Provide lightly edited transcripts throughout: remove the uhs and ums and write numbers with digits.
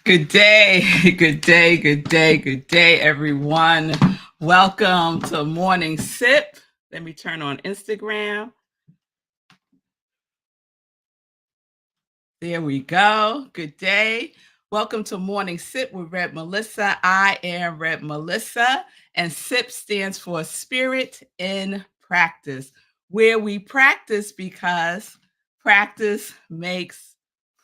Good day, good day, good day, good day, everyone. Welcome to Morning Sip. Let me turn on Instagram. There we go. Good day. Welcome to Morning Sip with Rev Melissa. I am Rev Melissa, and SIP stands for Spirit in Practice, where we practice because practice makes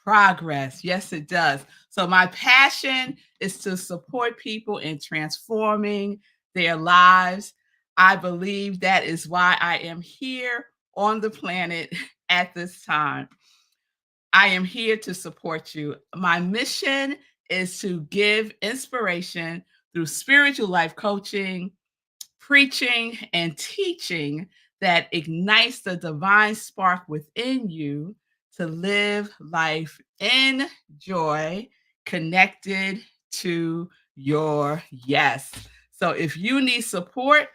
progress. Yes, it does. So, my passion is to support people in transforming their lives. I believe that is why I am here on the planet at this time. I am here to support you. My mission is to give inspiration through spiritual life coaching, preaching, and teaching that ignites the divine spark within you to live life in joy, connected to your yes. So if you need support,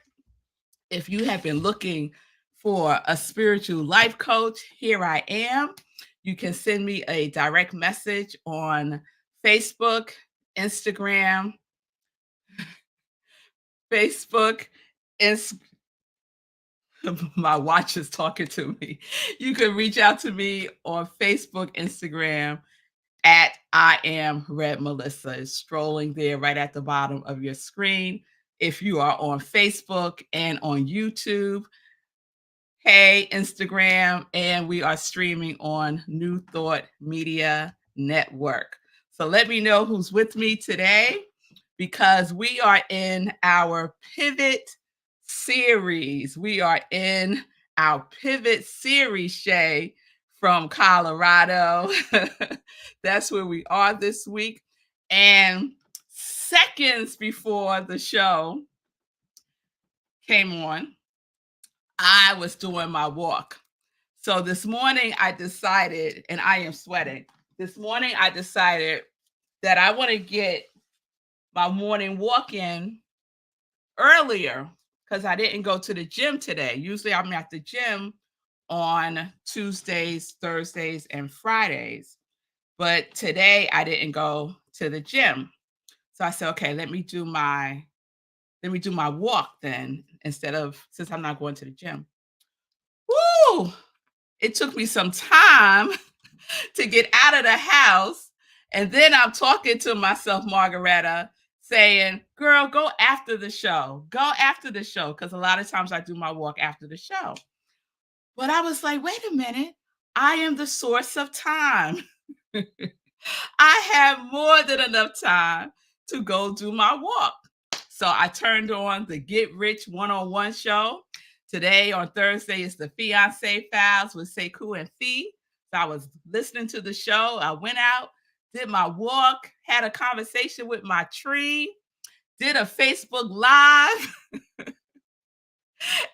if you have been looking for a spiritual life coach, here I am. You can send me a direct message on Facebook, Instagram, Facebook, Ins- my watch is talking to me. You can reach out to me on Facebook, Instagram at I am Rev Melissa. It's scrolling there right at the bottom of your screen. If you are on Facebook and on YouTube, hey, Instagram, and we are streaming on New Thought Media Network. So let me know who's with me today because we are in our pivot series. We are in our pivot series, Shay, from Colorado. That's where we are this week. And seconds before the show came on, I was doing my walk. So this morning I decided, and I am sweating. This morning I decided that I want to get my morning walk in earlier because I didn't go to the gym today. Usually I'm at the gym on Tuesdays, Thursdays, and Fridays. But today I didn't go to the gym. So I said, okay, let me do my walk then instead of since I'm not going to the gym. Woo! It took me some time to get out of the house. And then I'm talking to myself, Margaretta, saying, girl, go after the show. Go after the show. Because a lot of times I do my walk after the show. But I was like, wait a minute. I am the source of time. I have more than enough time to go do my walk. So I turned on the Get Rich One-on-One show. Today on Thursday is the Fiance Files with Sekou and Fee. So I was listening to the show. I went out, did my walk, had a conversation with my tree, did a Facebook Live,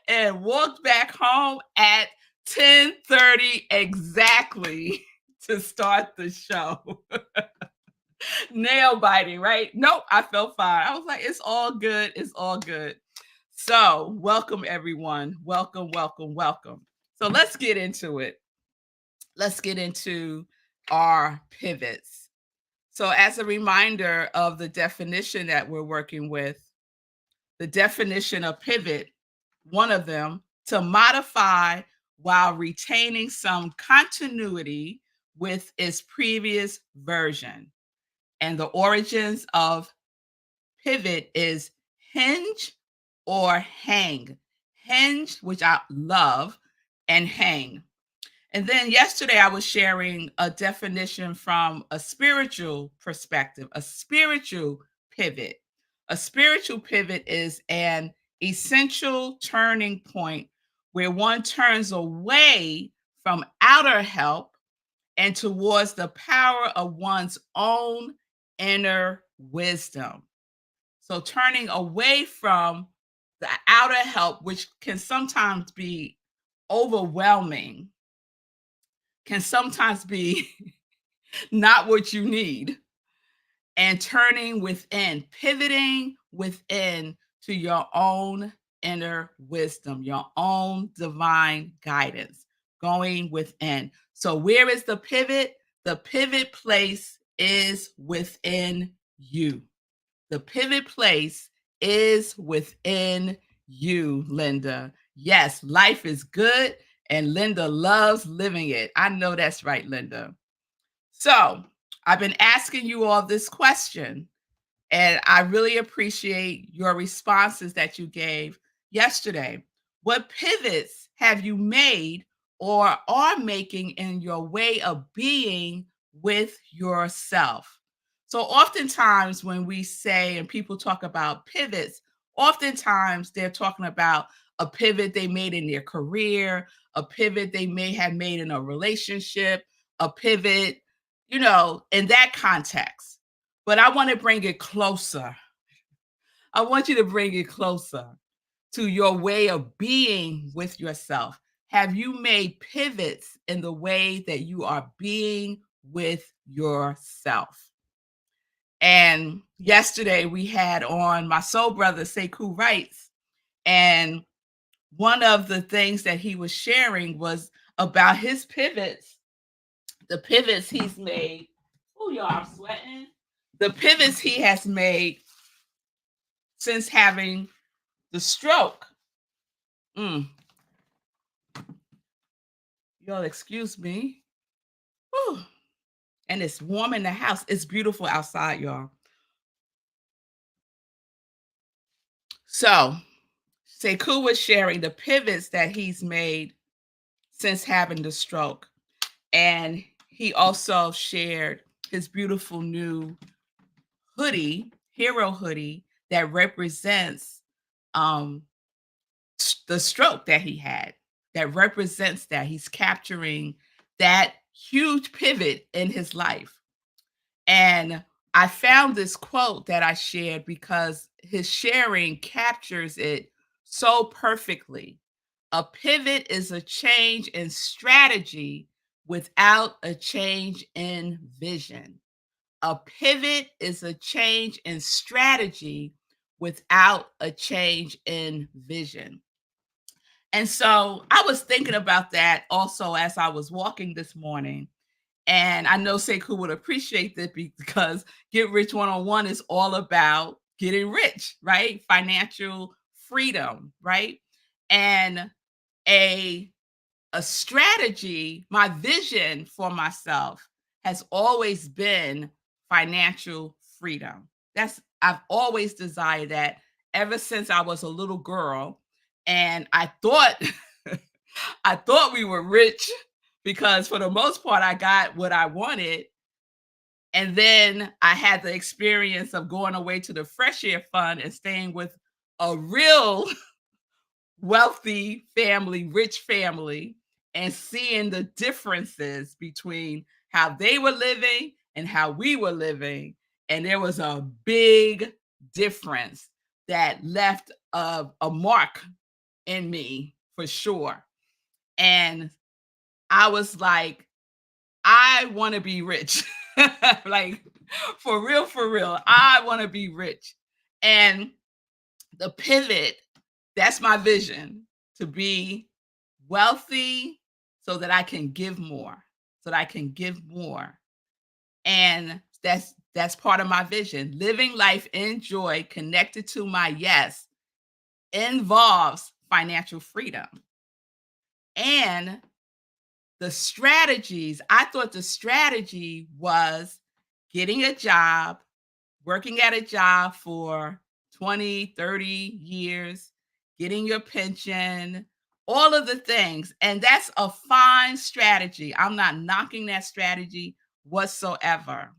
and walked back home at 10:30 exactly to start the show. Nail biting, right? Nope, I felt fine. I was like, it's all good. It's all good. So, welcome everyone. Welcome, welcome, welcome. So, let's get into it. Let's get into our pivots. So, as a reminder of the definition that we're working with, the definition of pivot, one of them, to modify while retaining some continuity with its previous version. And the origins of pivot is hinge or hang. Hinge, which I love, and hang. And then yesterday I was sharing a definition from a spiritual perspective, a spiritual pivot. A spiritual pivot is an essential turning point where one turns away from outer help and towards the power of one's own inner wisdom. So turning away from the outer help, which can sometimes be overwhelming, can sometimes be not what you need, and turning within, pivoting within to your own inner wisdom, your own divine guidance, going within. So, where is the pivot? The pivot place is within you. The pivot place is within you, Linda. Yes, life is good, and Linda loves living it. I know that's right, Linda. So, I've been asking you all this question, and I really appreciate your responses that you gave yesterday. What pivots have you made or are making in your way of being with yourself? So, oftentimes, when we say and people talk about pivots, oftentimes they're talking about a pivot they made in their career, a pivot they may have made in a relationship, a pivot, in that context. But I want to bring it closer. I want you to bring it closer to your way of being with yourself. Have you made pivots in the way that you are being with yourself? And yesterday we had on my soul brother, Sekou Wrights, and one of the things that he was sharing was about his pivots, the pivots he's made. Oh, y'all, I'm sweating. The pivots he has made since having the stroke. Mm. Y'all excuse me. Whew. And it's warm in the house. It's beautiful outside, y'all. So, Sekou was sharing the pivots that he's made since having the stroke. And he also shared his beautiful new hoodie, hero hoodie, that represents um, the stroke that he had, that represents that he's capturing that huge pivot in his life. And I found this quote that I shared because his sharing captures it so perfectly. A pivot is a change in strategy without a change in vision. A pivot is a change in strategy without a change in vision. And so I was thinking about that also as I was walking this morning. And I know Sekou would appreciate that because Get Rich 101 is all about getting rich, right? Financial freedom, right? And a a strategy, my vision for myself has always been financial freedom. I've always desired that ever since I was a little girl. And I thought I thought we were rich because for the most part I got what I wanted. And then I had the experience of going away to the Fresh Air Fund and staying with a real wealthy family, rich family, and seeing the differences between how they were living and how we were living. And there was a big difference that left a mark in me for sure. And I was like, I want to be rich. Like, for real, for real. I want to be rich. And the pivot, that's my vision, to be wealthy so that I can give more, so that I can give more. And that's part of my vision. Living life in joy connected to my yes involves financial freedom. And the strategies, I thought the strategy was getting a job, working at a job for 20, 30 years, getting your pension, all of the things. And that's a fine strategy. I'm not knocking that strategy whatsoever.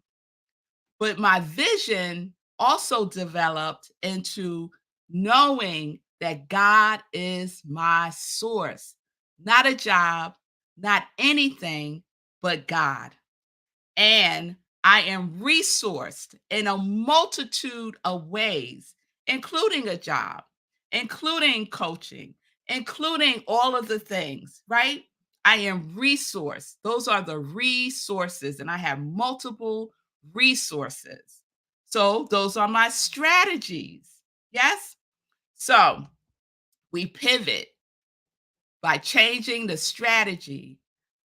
But my vision also developed into knowing that God is my source, not a job, not anything, but God. And I am resourced in a multitude of ways, including a job, including coaching, including all of the things, right? I am resourced. Those are the resources, and I have multiple resources. So those are my strategies. Yes? So we pivot by changing the strategy,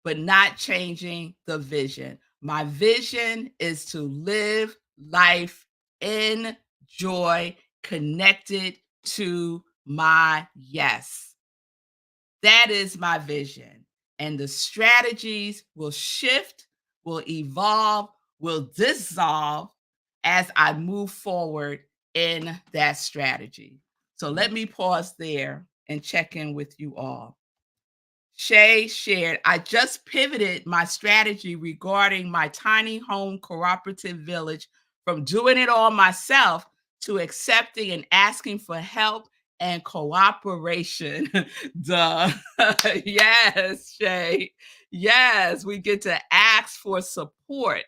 but not changing the vision. My vision is to live life in joy, connected to my yes. That is my vision. And the strategies will shift, will evolve, will dissolve as I move forward in that strategy. So let me pause there and check in with you all. Shay shared, I just pivoted my strategy regarding my tiny home cooperative village from doing it all myself to accepting and asking for help and cooperation. Duh. Yes, Shay. Yes, we get to ask for support.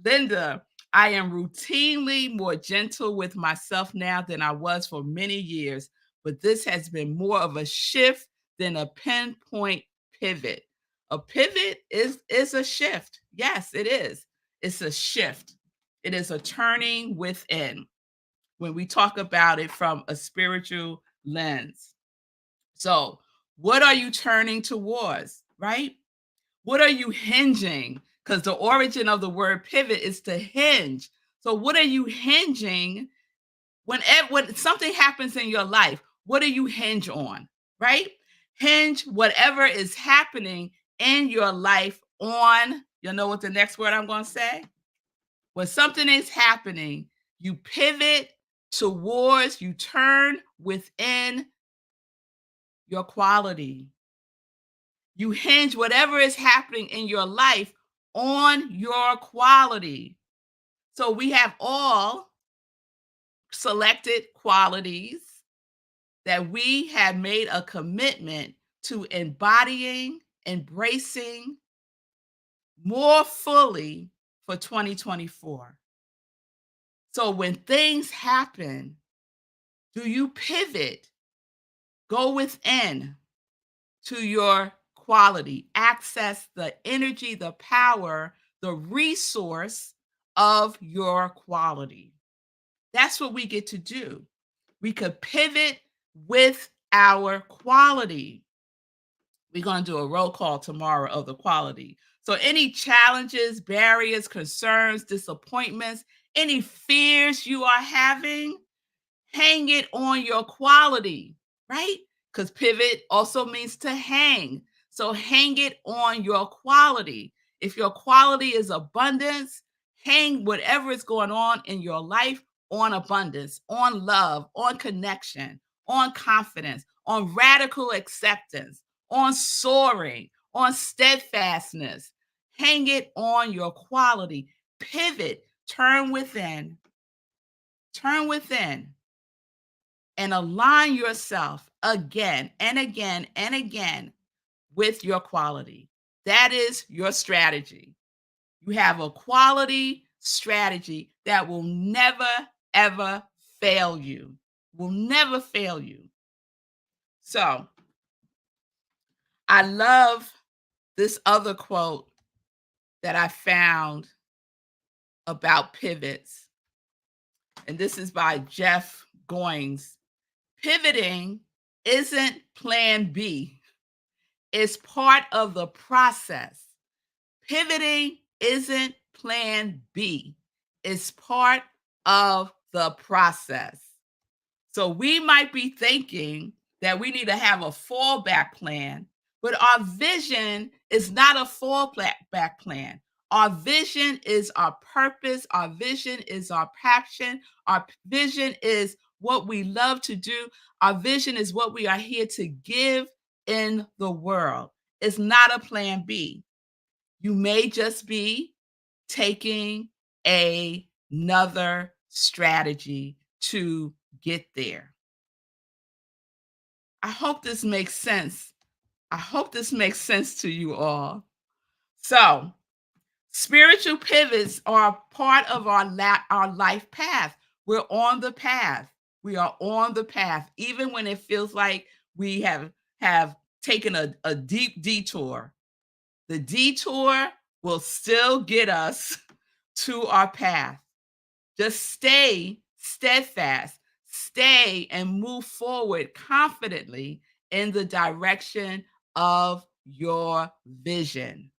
Linda, I am routinely more gentle with myself now than I was for many years, but this has been more of a shift than a pinpoint pivot. A pivot is a shift. Yes, it is. It's a shift. It is a turning within when we talk about it from a spiritual lens. So, what are you turning towards, right? What are you hinging? Because the origin of the word pivot is to hinge. So, what are you hinging when something happens in your life? What do you hinge on, right? Hinge whatever is happening in your life on, you know what the next word I'm going to say? When something is happening, you pivot towards, you turn within your quality. You hinge whatever is happening in your life on your quality. So we have all selected qualities that we have made a commitment to embodying, embracing more fully for 2024. So when things happen, do you pivot, go within to your quality, access the energy, the power, the resource of your quality? That's what we get to do. We could pivot with our quality. We're going to do a roll call tomorrow of the quality. So, any challenges, barriers, concerns, disappointments, any fears you are having, hang it on your quality, right? Because pivot also means to hang. So, hang it on your quality. If your quality is abundance, hang whatever is going on in your life on abundance, on love, on connection, on confidence, on radical acceptance, on soaring, on steadfastness. Hang it on your quality. Pivot, turn within, and align yourself again and again and again with your quality. That is your strategy. You have a quality strategy that will never, ever fail you. Will never fail you. So I love this other quote that I found about pivots. And this is by Jeff Goins. Pivoting isn't plan B. It's part of the process. Pivoting isn't plan B. It's part of the process. So we might be thinking that we need to have a fallback plan, but our vision is not a fallback plan. Our vision is our purpose. Our vision is our passion. Our vision is what we love to do. Our vision is what we are here to give in the world. It's not a plan B. You may just be taking another strategy to get there. I hope this makes sense. I hope this makes sense to you all. So, spiritual pivots are part of our life path. We're on the path. We are on the path, even when it feels like we have taken a deep detour. The detour will still get us to our path. Just stay steadfast, stay and move forward confidently in the direction of your vision.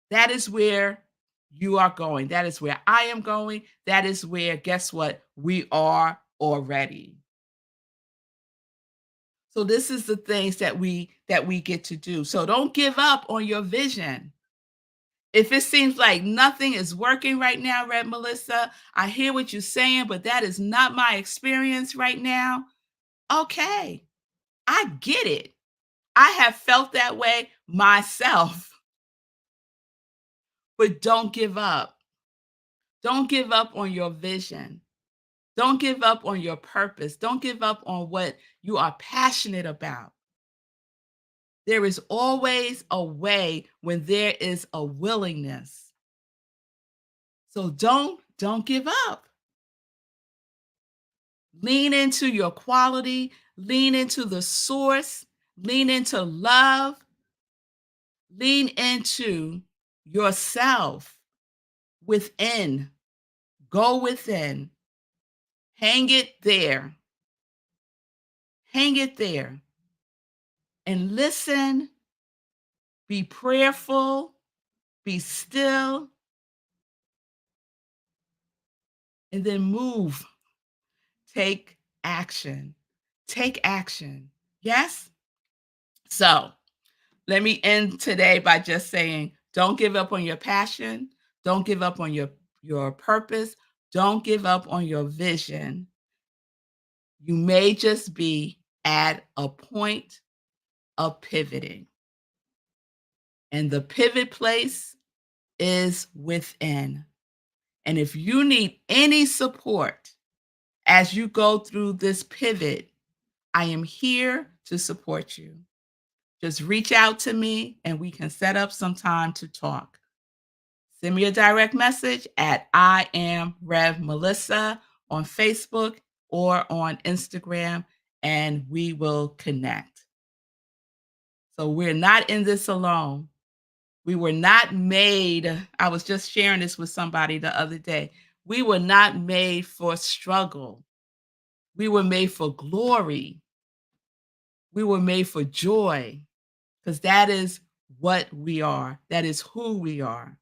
That is where you are going. That is where I am going. That is where, guess what? We are already. So this is the things that we get to do. So don't give up on your vision. If it seems like nothing is working right now, Rev Melissa, I hear what you're saying, but that is not my experience right now. Okay, I get it. I have felt that way myself, but don't give up. Don't give up on your vision. Don't give up on your purpose. Don't give up on what you are passionate about. There is always a way when there is a willingness. So don't give up. Lean into your quality, lean into the source, lean into love, lean into yourself within. Go within. Hang it there. Hang it there and listen, be prayerful, be still, and then move. Take action. Take action. Yes? So let me end today by just saying don't give up on your passion. Don't give up on your purpose. Don't give up on your vision. You may just be at a point of pivoting. And the pivot place is within. And if you need any support as you go through this pivot, I am here to support you. Just reach out to me and we can set up some time to talk. Send me a direct message at I am Rev Melissa on Facebook or on Instagram, and we will connect. So we're not in this alone. We were not made, I was just sharing this with somebody the other day. We were not made for struggle. We were made for glory. We were made for joy because that is what we are. That is who we are.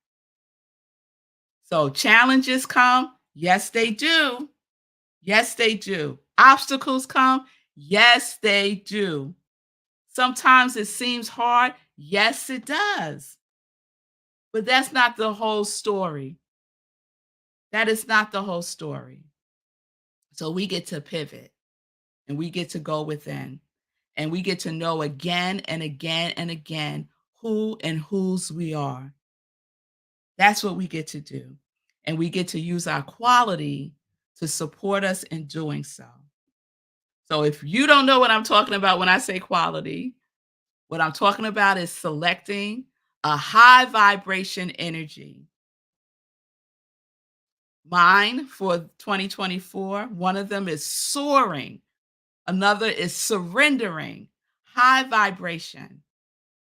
So challenges come. Yes, they do. Yes, they do. Obstacles come. Yes, they do. Sometimes it seems hard. Yes, it does. But that's not the whole story. That is not the whole story. So we get to pivot and we get to go within and we get to know again and again and again who and whose we are. That's what we get to do. And we get to use our quality to support us in doing so. So if you don't know what I'm talking about when I say quality, what I'm talking about is selecting a high vibration energy. Mine for 2024, one of them is soaring, another is surrendering, high vibration.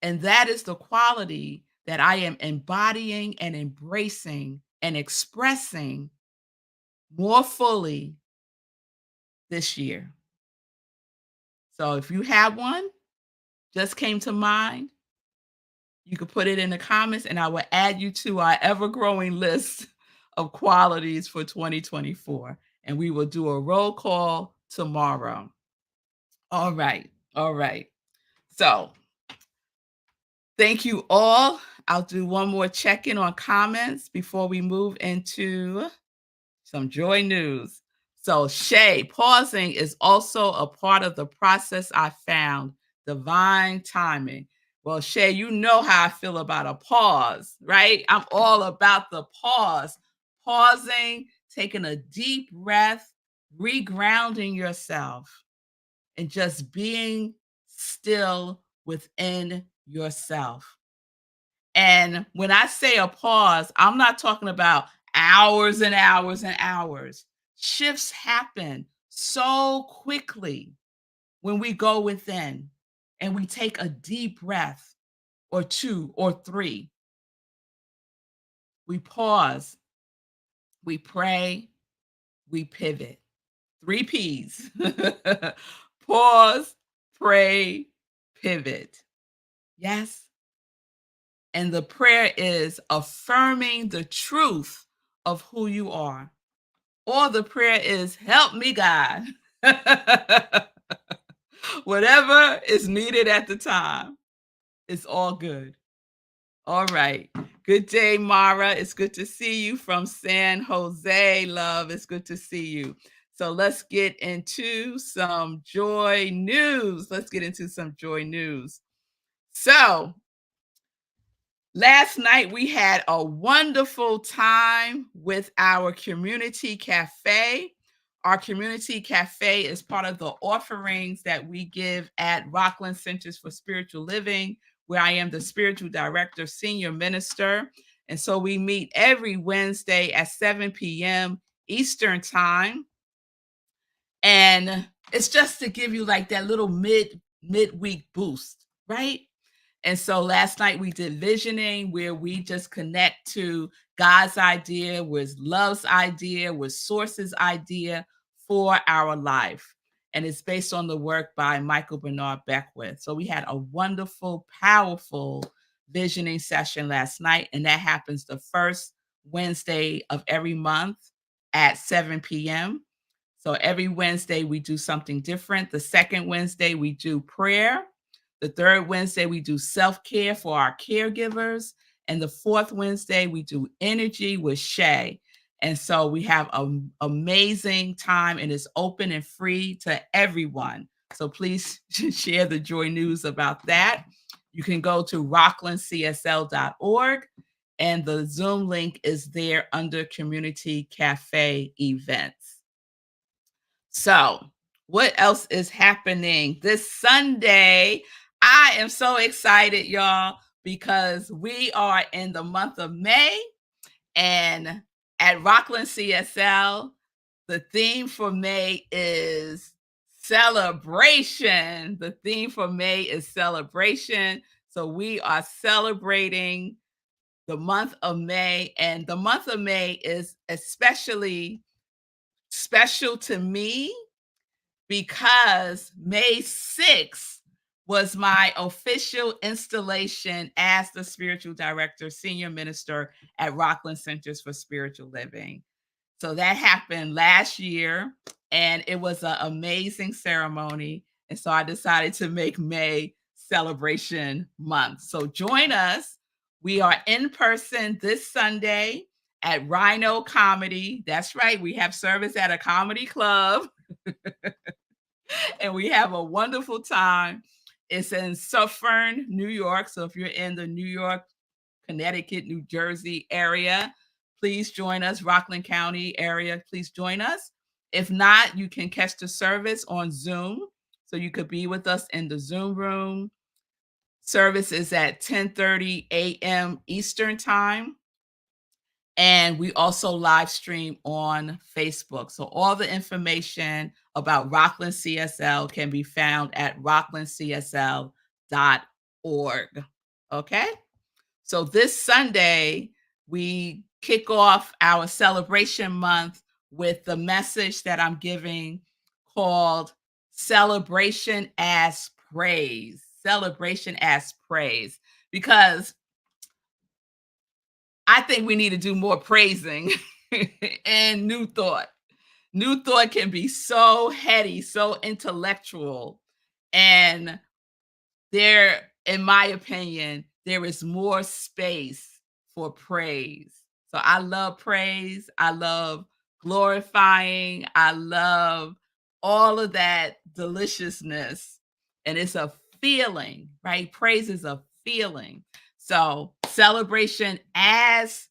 And that is the quality that I am embodying and embracing and expressing more fully this year. So if you have one, just came to mind, you could put it in the comments and I will add you to our ever growing list of qualities for 2024. And we will do a roll call tomorrow. All right. All right. So thank you all. I'll do one more check in on comments before we move into some joy news. So, Shay, pausing is also a part of the process I found. Divine timing. Well, Shay, you know how I feel about a pause, right? I'm all about the pause. Pausing, taking a deep breath, regrounding yourself, and just being still within yourself. And when I say a pause, I'm not talking about hours and hours and hours. Shifts happen so quickly when we go within and we take a deep breath or two or three. We pause, we pray, we pivot. 3 P's. Pause, pray, pivot. Yes. And the prayer is affirming the truth of who you are. Or the prayer is, help me, God. Whatever is needed at the time, it's all good. All right. Good day, Mara. It's good to see you from San Jose, love. It's good to see you. So let's get into some joy news. So last night we had a wonderful time with our community cafe. Our community cafe is part of the offerings that we give at Rockland Centers for Spiritual Living, where I am the spiritual director, senior minister. And so we meet every Wednesday at 7 p.m. Eastern time. And it's just to give you like that little midweek boost, right? And so last night we did visioning, where we just connect to God's idea, with love's idea, with source's idea for our life. And it's based on the work by Michael Bernard Beckwith. So we had a wonderful, powerful visioning session last night. And that happens the first Wednesday of every month at 7 p.m. So every Wednesday we do something different. The second Wednesday we do prayer. The third Wednesday, we do self-care for our caregivers. And the fourth Wednesday, we do energy with Shay. And so we have an amazing time, and it's open and free to everyone. So please share the joy news about that. You can go to rocklandcsl.org, and the Zoom link is there under Community Cafe Events. So what else is happening this Sunday? I am so excited, y'all, because we are in the month of May, and at Rockland CSL, the theme for May is celebration. The theme for May is celebration. So we are celebrating the month of May, and the month of May is especially special to me because May 6th was my official installation as the spiritual director, senior minister at Rockland Centers for Spiritual Living. So that happened last year, and it was an amazing ceremony. And so I decided to make May Celebration Month. So join us. We are in person this Sunday at Rhino Comedy. That's right. We have service at a comedy club. And we have a wonderful time. It's in Sun-Fri, New York. So if you're in the New York, Connecticut, New Jersey area, please join us. Rockland County area, please join us. If not, you can catch the service on Zoom. So you could be with us in the Zoom room. Service is at 10:30 a.m. Eastern time. And we also live stream on Facebook. So all the information about Rockland CSL can be found at rocklandcsl.org. Okay? So this Sunday, we kick off our celebration month with the message that I'm giving called Celebration as Praise. Celebration as Praise. Because I think we need to do more praising and New Thought. New Thought can be so heady, so intellectual. And there, in my opinion, there is more space for praise. So I love praise. I love glorifying. I love all of that deliciousness. And it's a feeling, right? Praise is a feeling. So celebration as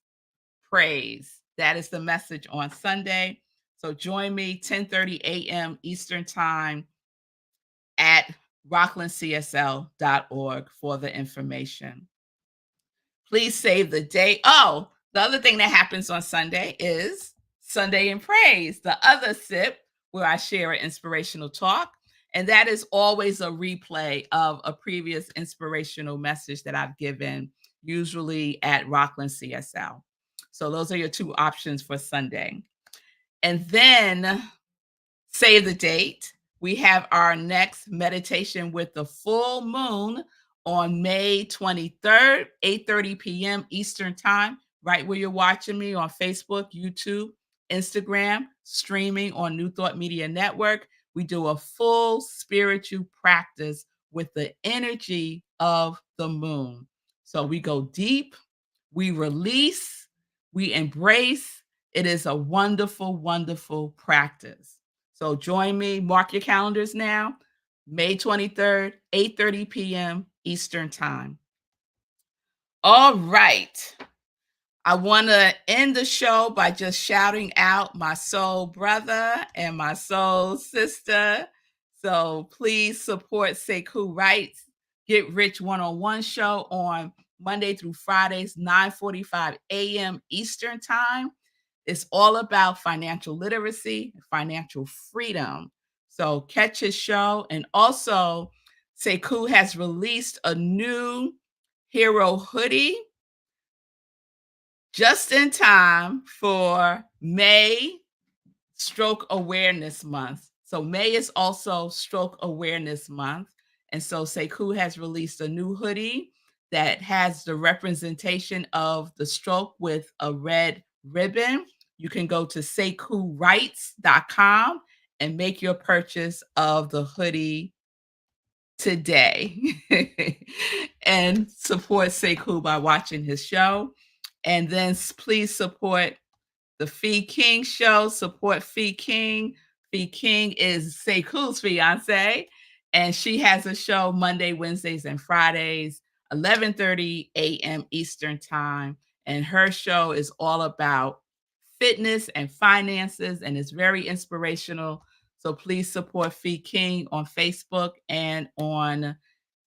praise. That is the message on Sunday. So join me 10:30 a.m. Eastern time at rocklandcsl.org for the information. Please save the date. Oh, the other thing that happens on Sunday is Sunday in Praise, the other sip where I share an inspirational talk. And that is always a replay of a previous inspirational message that I've given, usually at Rockland CSL. So those are your two options for Sunday. And then save the date. We have our next meditation with the full moon on May 23rd, 8:30 p.m. Eastern Time, right where you're watching me on Facebook, YouTube, Instagram, streaming on New Thought Media Network. We do a full spiritual practice with the energy of the moon. So we go deep, we release, we embrace. It is a wonderful, wonderful practice. So join me, mark your calendars now, May 23rd, 8:30 p.m. Eastern Time. All right. I want to end the show by just shouting out my soul brother and my soul sister. So please support Sekou Wright's Get Rich One-on-One show on Monday through Fridays, 9:45 a.m. Eastern Time. It's all about financial literacy and financial freedom. So catch his show. And also, Sekou has released a new hero hoodie just in time for May Stroke Awareness Month. So May is also Stroke Awareness Month. And so Sekou has released a new hoodie that has the representation of the stroke with a red ribbon. You can go to sekouwrites.com and make your purchase of the hoodie today and support Sekou by watching his show. And then please support the Fee King show. Support Fee King. Fee King is Sekou's fiance, and she has a show Monday, Wednesdays, and Fridays, 11:30 a.m. Eastern Time. And her show is all about fitness and finances, and it's very inspirational. So please support Fee King on Facebook and on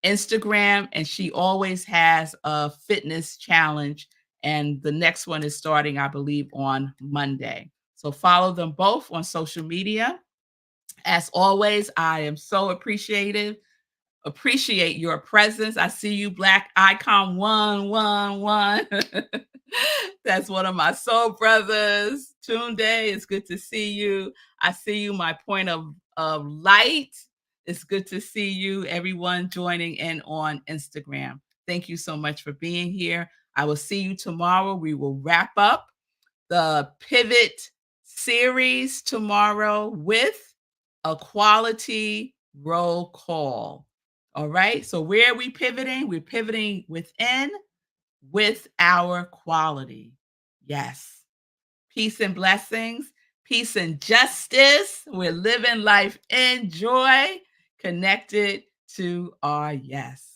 Instagram. And she always has a fitness challenge. And the next one is starting, I believe, on Monday. So follow them both on social media. As always, I am so appreciate your presence. I see you, Black Icon 111. That's one of my soul brothers. Tunde, it's good to see you. I see you, my point of light. It's good to see you, everyone joining in on Instagram. Thank you so much for being here. I will see you tomorrow. We will wrap up the Pivot series tomorrow with a quality roll call. All right. So where are we pivoting? We're pivoting within with our quality. Yes. Peace and blessings, peace and justice. We're living life in joy, connected to our yes.